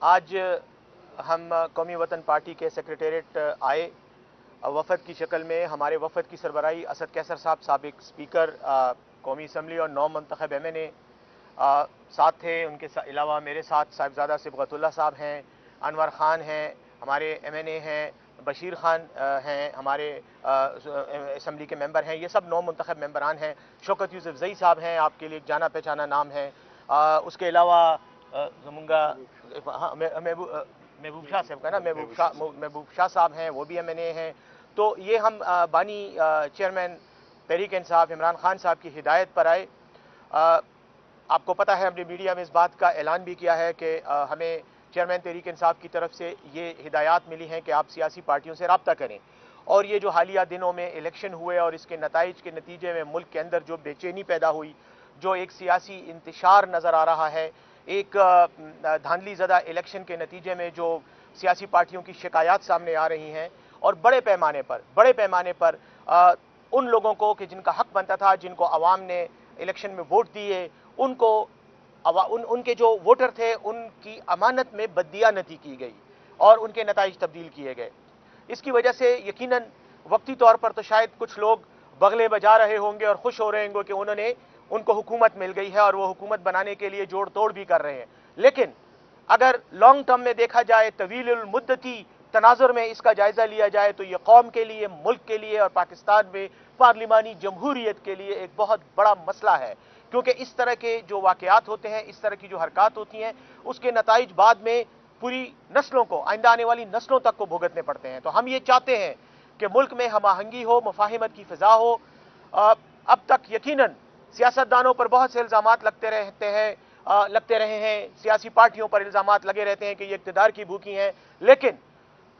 आज हम कौमी वतन पार्टी के सेक्रेटेरिएट आए वफद की शक्ल में। हमारे वफद की सरबराही असद कैसर साहब, साबिक स्पीकर कौमी असम्बली और नौ मुंतखब MNA साथ थे। उनके अलावा मेरे साथ साहिबजादा सिबगतुल्लाह साहब हैं, अनवर खान हैं, हमारे MNA हैं, बशीर खान हैं, हमारे असम्बली के मेंबर हैं। ये सब नौ मुंतखब मेंबरान हैं। शौकत यूसुफ जई साहब हैं, आपके लिए एक जाना पहचाना नाम है। उसके अलावा जमुंगा महबूब शाह साहब का ना, महबूब शाह साहब हैं, वो भी MNA हैं। तो ये हम बानी चेयरमैन तहरीक इंसाफ इमरान खान साहब की हिदायत पर आए। आपको पता है, हमने मीडिया में इस बात का ऐलान भी किया है कि हमें चेयरमैन तहरीक इंसाफ की तरफ से ये हिदायत मिली हैं कि आप सियासी पार्टियों से रब्ता करें। और ये जो हालिया दिनों में इलेक्शन हुए और इसके नताइज के नतीजे में मुल्क के अंदर जो बेचैनी पैदा हुई, जो एक सियासी इंतशार नज़र आ रहा है, एक धांधली ज़दा इलेक्शन के नतीजे में जो सियासी पार्टियों की शिकायत सामने आ रही हैं, और बड़े पैमाने पर उन लोगों को कि जिनका हक बनता था, जिनको अवाम ने इलेक्शन में वोट दिए, उनके जो वोटर थे उनकी अमानत में बददियानती की गई और उनके नताइज तब्दील किए गए। इसकी वजह से यकीनन वक्ती तौर पर तो शायद कुछ लोग बगले बजा रहे होंगे और खुश हो रहे होंगे कि उनको हुकूमत मिल गई है और वो हुकूमत बनाने के लिए जोड़ तोड़ भी कर रहे हैं। लेकिन अगर लॉन्ग टर्म में देखा जाए, तवील मुद्दती तनाजुर में इसका जायजा लिया जाए, तो ये कौम के लिए, मुल्क के लिए और पाकिस्तान में पार्लिमानी जमहूरियत के लिए एक बहुत बड़ा मसला है। क्योंकि इस तरह के जो वाकयात होते हैं, इस तरह की जो हरकत होती हैं, उसके नताइज बाद में पूरी नस्लों को, आइंदा आने वाली नस्लों तक को भुगतने पड़ते हैं। तो हम ये चाहते हैं कि मुल्क में हम आहंगी हो, मुफाहिमत की फिजा हो। अब तक यकीनन सियासतदानों पर बहुत से इल्ज़ामात लगते रहे हैं, सियासी पार्टियों पर इल्ज़ामात लगे रहते हैं कि ये इक़्तिदार की भूखी हैं। लेकिन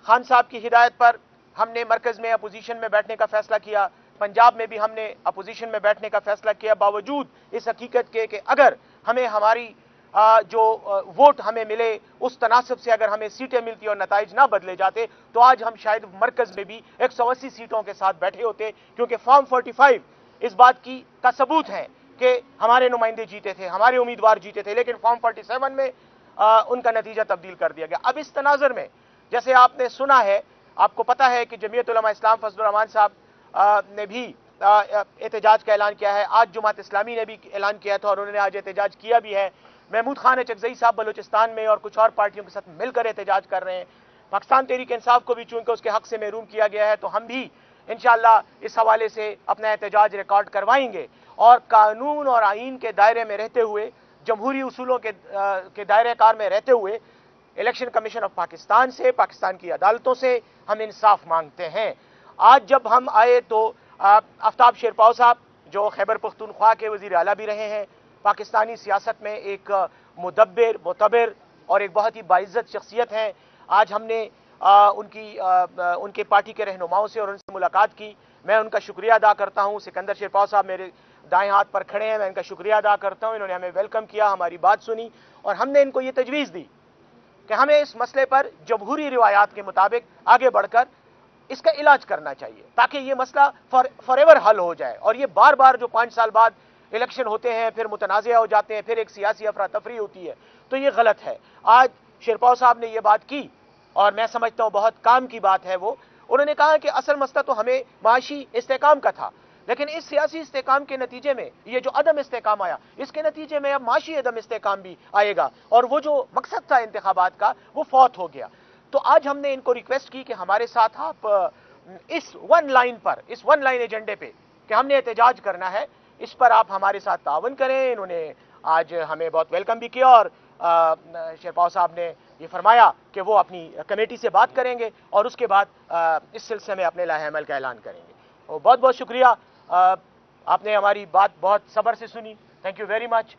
खान साहब की हिदायत पर हमने मरकज़ में अपोजिशन में बैठने का फैसला किया, पंजाब में भी हमने अपोजिशन में बैठने का फैसला किया, बावजूद इस हकीकत के कि अगर हमें हमारी जो वोट हमें मिले उस तनासब से अगर हमें सीटें मिलती और नताइज ना बदले जाते, तो आज हम शायद मरकज़ में भी 180 सीटों के साथ बैठे होते। क्योंकि फॉर्म 45 इस बात का सबूत है कि हमारे नुमाइंदे जीते थे, हमारे उम्मीदवार जीते थे, लेकिन फॉर्म 47 में उनका नतीजा तब्दील कर दिया गया। अब इस तनाजुर में, जैसे आपने सुना है, आपको पता है कि जमीयत उलमा इस्लाम फजल रहमान साहब ने भी एहतजाज का ऐलान किया है। आज जमात इस्लामी ने भी ऐलान किया था और उन्होंने आज एहतजाज किया भी है। महमूद खान चकजई साहब बलूचिस्तान में और कुछ और पार्टियों के साथ मिलकर एहतजाज कर रहे हैं। पाकिस्तान तहरीक इंसाफ को भी चूंकि उसके हक से महरूम किया गया है, तो हम भी इंशाअल्लाह इस हवाले से अपना एहतजाज रिकॉर्ड करवाएंगे और कानून और आईन के दायरे में रहते हुए, जमहूरी उसूलों के दायरे कार में रहते हुए, इलेक्शन कमीशन ऑफ पाकिस्तान से, पाकिस्तान की अदालतों से हम इंसाफ मांगते हैं। आज जब हम आए तो आफ्ताब शेरपाव साहब, जो खैबर पख्तूनख्वा के वज़ीर आला भी रहे हैं, पाकिस्तानी सियासत में एक मुदब्बिर, मुतबिर और एक बहुत ही बाइज्जत शख्सियत हैं। आज हमने उनके पार्टी के रहनुमाओं से और उनसे मुलाकात की। मैं उनका शुक्रिया अदा करता हूँ। सिकंदर शेरपाव साहब मेरे दाएं हाथ पर खड़े हैं, मैं इनका शुक्रिया अदा करता हूँ। इन्होंने हमें वेलकम किया, हमारी बात सुनी और हमने इनको ये तजवीज़ दी कि हमें इस मसले पर जमहूरी रिवायात के मुताबिक आगे बढ़कर इसका इलाज करना चाहिए, ताकि ये मसला फॉरएवर हल हो जाए। और ये बार बार जो 5 साल बाद इलेक्शन होते हैं, फिर मुतनाज़ा हो जाते हैं, फिर एक सियासी अफरा तफरी होती है, तो ये गलत है। आज शेरपाव साहब ने ये बात की और मैं समझता हूँ बहुत काम की बात है। उन्होंने कहा कि असल मसला तो हमें माशी इस्तेकाम का था, लेकिन इस सियासी इस्तेकाम के नतीजे में ये जो अदम इस्तेकाम आया, इसके नतीजे में अब माशी अदम इस्तेकाम भी आएगा और वो जो मकसद था इंतखाबात का, वो फौत हो गया। तो आज हमने इनको रिक्वेस्ट की कि हमारे साथ आप इस वन लाइन एजेंडे पे कि हमने एहतजाज करना है, इस पर आप हमारे साथ तावन करें। इन्होंने आज हमें बहुत वेलकम भी किया और शेरपाव साहब ने ये फरमाया कि वो अपनी कमेटी से बात करेंगे और उसके बाद इस सिलसिले में अपने लाहे अमल का ऐलान करेंगे। और बहुत बहुत शुक्रिया, आपने हमारी बात बहुत सब्र से सुनी। Thank you very much.